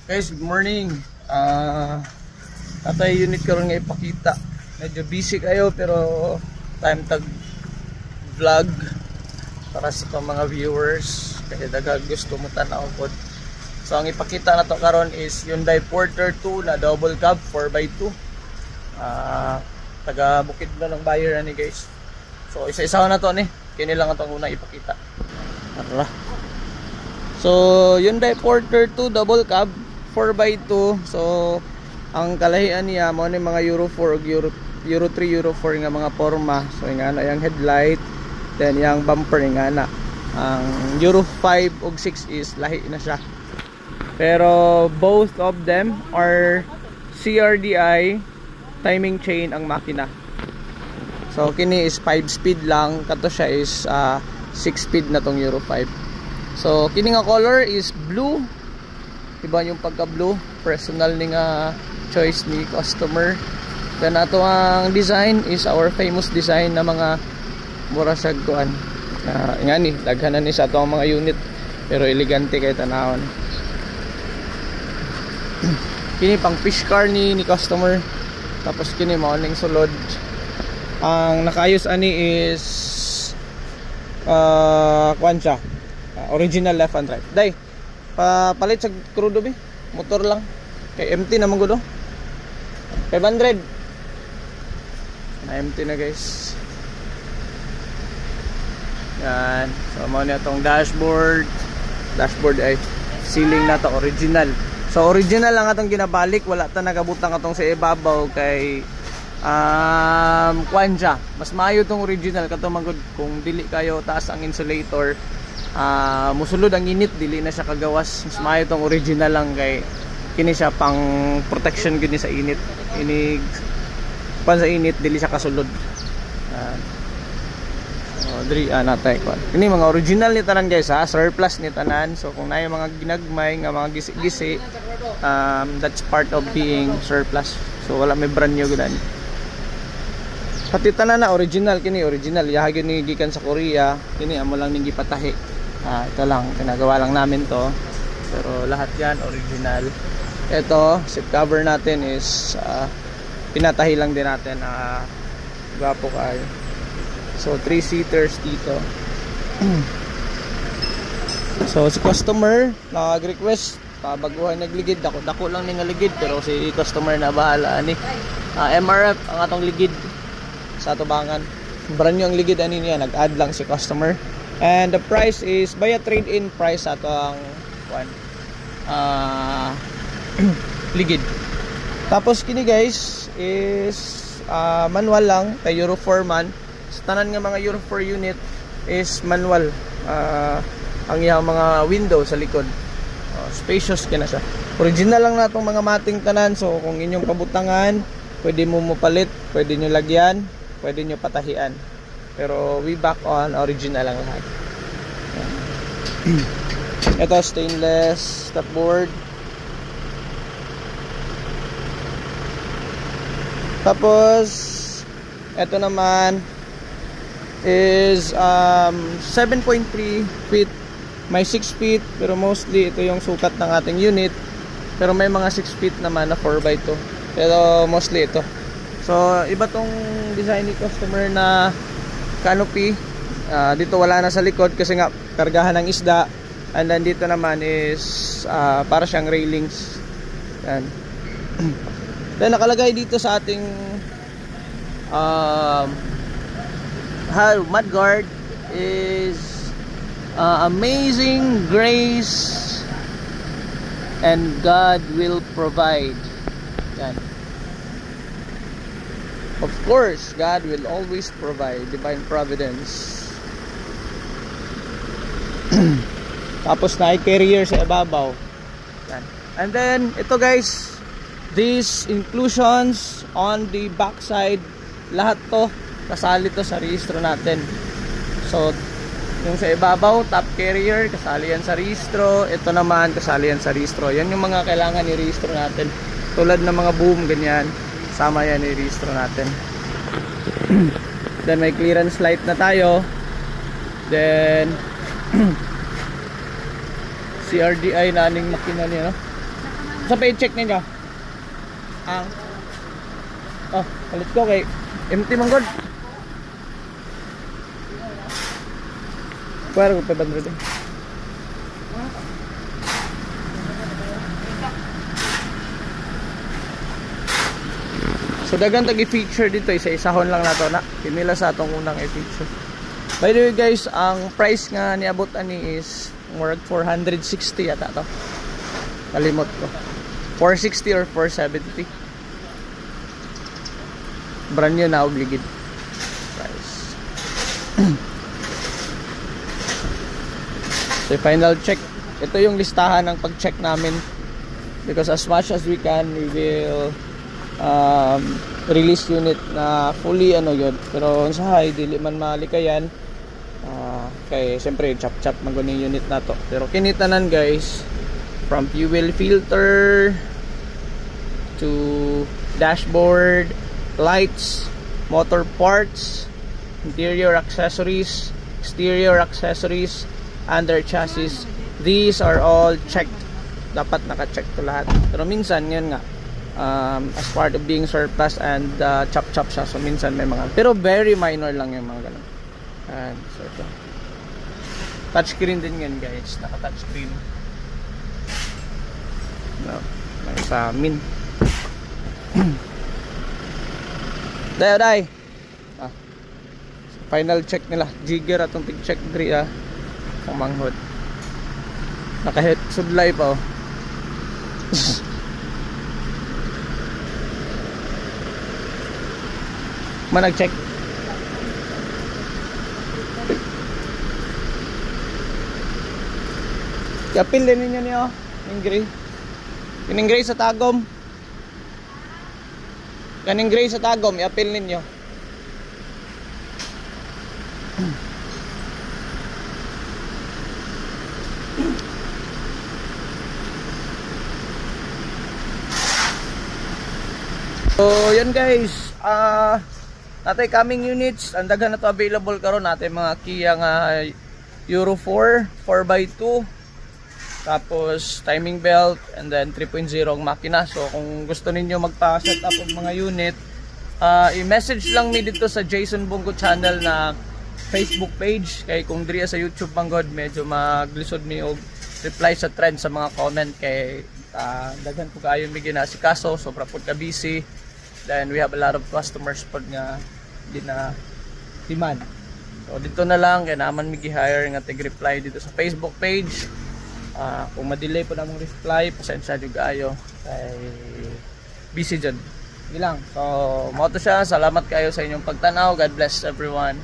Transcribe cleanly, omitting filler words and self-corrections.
Guys, good morning. Atay unit karon nga ipakita. Medyo busy kayo pero time tag vlog para sa mga viewers kaya daghang gusto mo tanaw pod. So ang ipakita na to karon is Hyundai Porter 2 na double cab 4x2. Taga Bukidnon ng buyer ani guys. So isa-isa na to ni. Kini lang atong unang ipakita. Tara. So Hyundai Porter 2 double cab 4x2. So ang kalahian niya mo ni mga Euro 4 ug Euro 3, Euro 4 nga mga forma. So nga na yang headlight, then yang bumper nga na. Ang Euro 5 ug 6 is lahi na siya. Pero both of them are CRDI timing chain ang makina. So kini is 5 speed lang, kato siya is 6 speed na tong Euro 5. So kini nga color is blue. Iba yung pagka blue, personal ni nga choice ni customer. Then ato ang design is our famous design na mga mura siya kuan. Nga ni daghanan ni sa ato ang mga unit pero elegante kay tanawon. Kini pang fish car ni customer. Tapos kini mao ning sulod. Ang nakaayos ani is kuan siya. Original left and right. Day, palit sa crudo bi. Motor lang. Kay empty naman gudo. 500. Na empty na guys. Yan. So mo ni atong dashboard. Dashboard ay ceiling na to original. So original lang atong ginabalik, wala ta nagabutang atong sa ibabaw kay kuan siya. Mas maayo tong original kato magud kung dili kayo taas ang insulator. Musulod ang init, dili na siya kagawas. Mas maayo tong original lang kay kini siya pang protection gini sa init. Ini pan sa init dili siya kasulod. Diri natay kon. Kini mga original ni tanan guys ha, surplus ni tanan. So kung naay mga ginagmay nga mga gisi-gisi, that's part of being surplus. So wala may brand new gud ani. Pati tanan na original kini, original yahagyon ni gikan sa Korea. Kini amo lang ning gipatahi. Ito lang, pinagawa lang namin to. Pero lahat yan original. Ito, seat cover natin is pinatahi lang din natin. Gwapo kayo. So 3 seaters dito. So si customer nag-request baguhan nagligid, dako lang ning ligid pero si customer na bahala ani. MRF ang atong ligid sa tubangan. Brand new ang ligid ani niya, nag-add lang si customer. And the price is by a trade-in price ato ang ligid. Tapos kini guys is manual lang, kay Euro 4 man. Sa tanan nga mga Euro 4 unit is manual. Ang iyang mga window sa likod. Spacious kina siya. Original lang natong mga mating tanan. So kung inyong pabutangan, pwede mo mapalit, pwede nyo lagyan, pwede nyo patahian. Pero we back on original lang lahat. Ito stainless stopboard. Tapos ito naman is 7.3 feet. May 6 feet pero mostly ito yung sukat ng ating unit. Pero may mga 6 feet naman na 4x2. Pero mostly ito. So iba tong design ni customer na canopy. Dito wala na sa likod kasi nga kargahan ng isda. And then dito naman is para siyang railings. Yan. Then nakalagay dito sa ating mudguard is amazing grace and God will provide. Yan. Of course, God will always provide, divine providence. Tapos na carrier sa ibabaw. Yan. And then ito guys, these inclusions on the back side, lahat to kasali to sa rehistro natin. So yung sa ibabaw, top carrier, kasali yan sa rehistro. Ito naman, kasali yan sa rehistro. Yan yung mga kailangan i-rehistro natin. Tulad ng mga boom, ganyan. Sama yan i-rehistro natin. Then may clearance light na tayo. Then CRDI na aning makina niya, no? Sa paycheck ninyo. Oh, palit ko kay empty man god. Kuwara ko 500 eh. So dagan tagi feature dito, isa-isahon lang nato na. Pinila sa atong unang i-feature. By the way guys, ang price nga niabot ani is more 460 yata to. Kalimot ko. 460 or 470. Brand new na og ligid. Price. So final check. Ito yung listahan ng pag-check namin. Because as much as we can, we will release unit na fully ano yun, pero sa dili man malikayan kay siyempre chap maguning unit na to. Pero kinitanan guys, from fuel filter to dashboard, lights, motor parts, interior accessories, exterior accessories, under chassis, these are all checked. Dapat naka-check to lahat. Pero minsan yun nga, as part of being surplus and chop siya, so minsan may mga, pero very minor lang yung mga ganun. And so ito, touchscreen din yan guys, naka touchscreen. No, may sa amin. Day so final check nila, jigger atong tig-check diri ang manghod, naka-hit sudlay pa oh. Manag-check. Yapil din ninyo niyo, yung gray. Yung gray sa tagom. Kaning gray sa tagom, yapil ninyo. So, yan guys. Natay coming units, ang daghan na to available karon natin mga Kia nga Euro 4 4x2, tapos timing belt, and then 3.0 ang makina. So kung gusto ninyo magpa-set up og mga unit, i-message lang mi dito sa Jason Bungo channel na Facebook page, kay kung diri sa YouTube manggod medyo maglisod mi og reply sa trend sa mga comment, kay daghan po kayo mi ginasikaso, sobra pud ka busy. Then we have a lot of customers pod nga di na demand. So dito na lang kay naman mi gi-hire nga tig-reply dito sa Facebook page. Kung ma-delay po namong reply, pasensya jud kayo kay busy jud. Ilang. So mo to siya. Salamat kayo sa inyong pagtanaw. God bless everyone.